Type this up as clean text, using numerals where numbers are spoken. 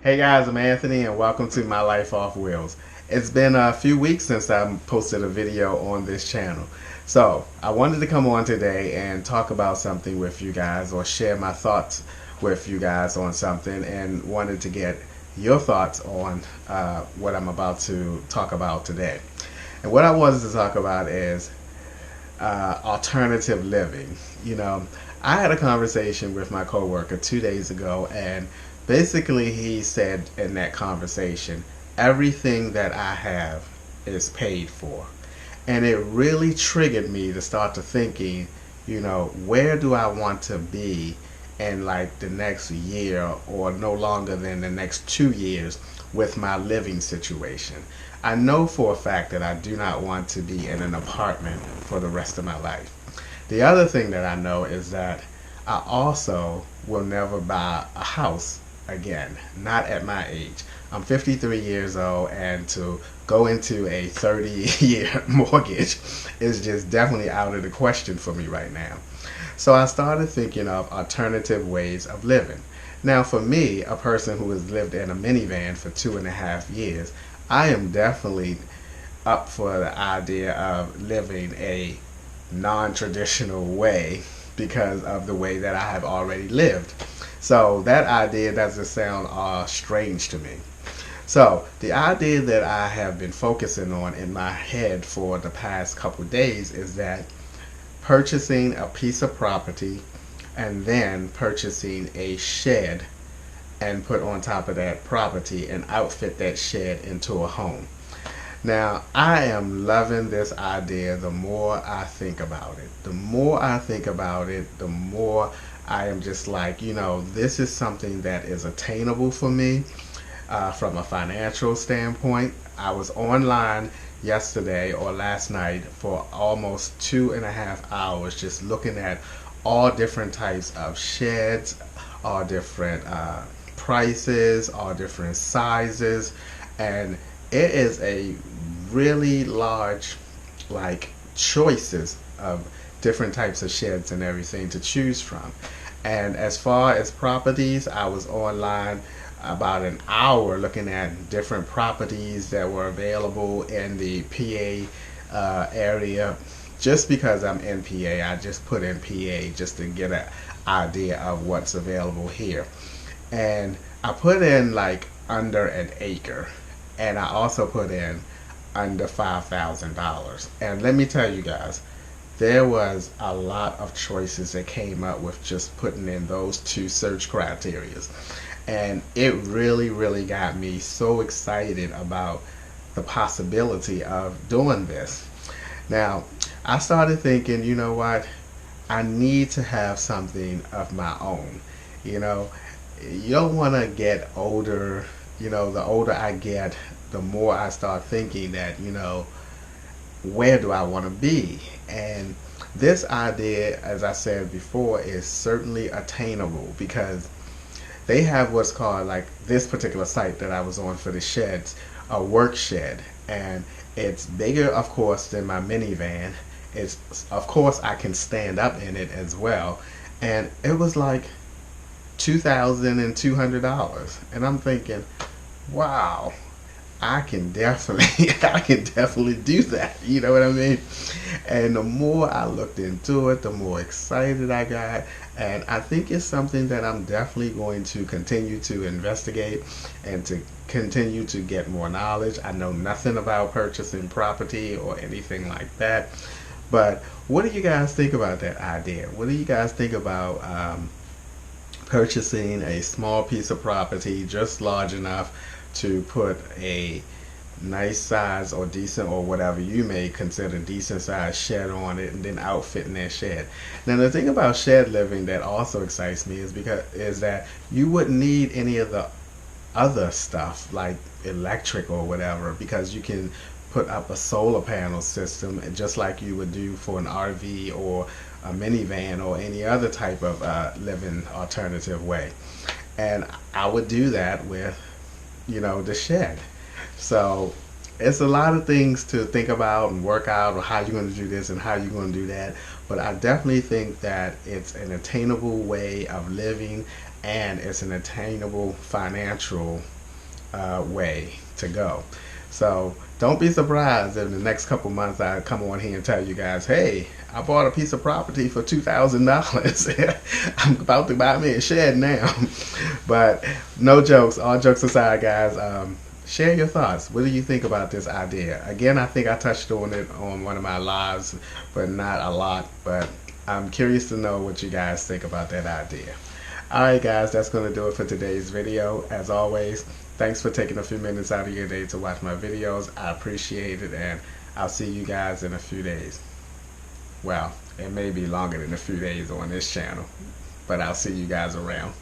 Hey guys, I'm Anthony and welcome to My Life Off Wheels. It's been a few weeks since I posted a video on this channel. So I wanted to come on today and talk about something with you guys or share my thoughts with you guys on something and wanted to get your thoughts on what I'm about to talk about today. And what I wanted to talk about is alternative living. You know, I had a conversation with my coworker 2 days ago, and basically he said in that conversation, everything that I have is paid for. And it really triggered me to start to thinking, where do I want to be in like the next year or no longer than the next 2 years with my living situation. I know for a fact that I do not want to be in an apartment for the rest of my life. The other thing that I know is that I also will never buy a house again, not at my age. I'm 53 years old, and to go into a 30-year mortgage is just definitely out of the question for me right now. So I started thinking of alternative ways of living. Now, for me, a person who has lived in a minivan for 2.5 years, I am definitely up for the idea of living a non-traditional way because of the way that I have already lived. So that idea doesn't sound strange to me. So the idea that I have been focusing on in my head for the past couple days is that purchasing a piece of property and then purchasing a shed and put on top of that property and outfit that shed into a home. Now, I am loving this idea the more I think about it. The more I think about it, the more I am just like, this is something that is attainable for me from a financial standpoint. I was online yesterday or last night for almost 2.5 hours just looking at all different types of sheds, all different prices, all different sizes, and it is a really large like choices of different types of sheds and everything to choose from. And as far as properties, I was online about an hour looking at different properties that were available in the PA area. Just because I'm in PA, I just put in PA just to get an idea of what's available here. And I put in like under an acre, and I also put in under $5,000. And let me tell you guys, there was a lot of choices that came up with just putting in those two search criterias. And it really, really got me so excited about the possibility of doing this. Now, I started thinking, you know what? I need to have something of my own. You know, you don't want to get older. The older I get, the more I start thinking that, where do I want to be? And this idea, as I said before, is certainly attainable because they have what's called, like this particular site that I was on for the sheds, a work shed. And it's bigger, of course, than my minivan. It's, of course, I can stand up in it as well. And it was like $2,200. And I'm thinking, wow, I can definitely I can definitely do that. You know what I mean? And the more I looked into it, the more excited I got. And I think it's something that I'm definitely going to continue to investigate and to continue to get more knowledge. I know nothing about purchasing property or anything like that. But what do you guys think about that idea? What do you guys think about purchasing a small piece of property just large enough to put a nice size or decent or whatever you may consider decent size shed on it and then outfitting that shed. Now the thing about shed living that also excites me is that you wouldn't need any of the other stuff like electric or whatever, because you can put up a solar panel system just like you would do for an RV or a minivan or any other type of living alternative way. And I would do that with the shed. So it's a lot of things to think about and work out, or how you're going to do this and how you're going to do that. But I definitely think that it's an attainable way of living, and it's an attainable financial way to go. So don't be surprised if in the next couple months I come on here and tell you guys, hey, I bought a piece of property for $2,000. I'm about to buy me a shed now. But no jokes, all jokes aside, guys. Share your thoughts. What do you think about this idea? Again, I think I touched on it on one of my lives, but not a lot. But I'm curious to know what you guys think about that idea. Alright guys, that's going to do it for today's video. As always, thanks for taking a few minutes out of your day to watch my videos. I appreciate it, and I'll see you guys in a few days. Well, it may be longer than a few days on this channel, but I'll see you guys around.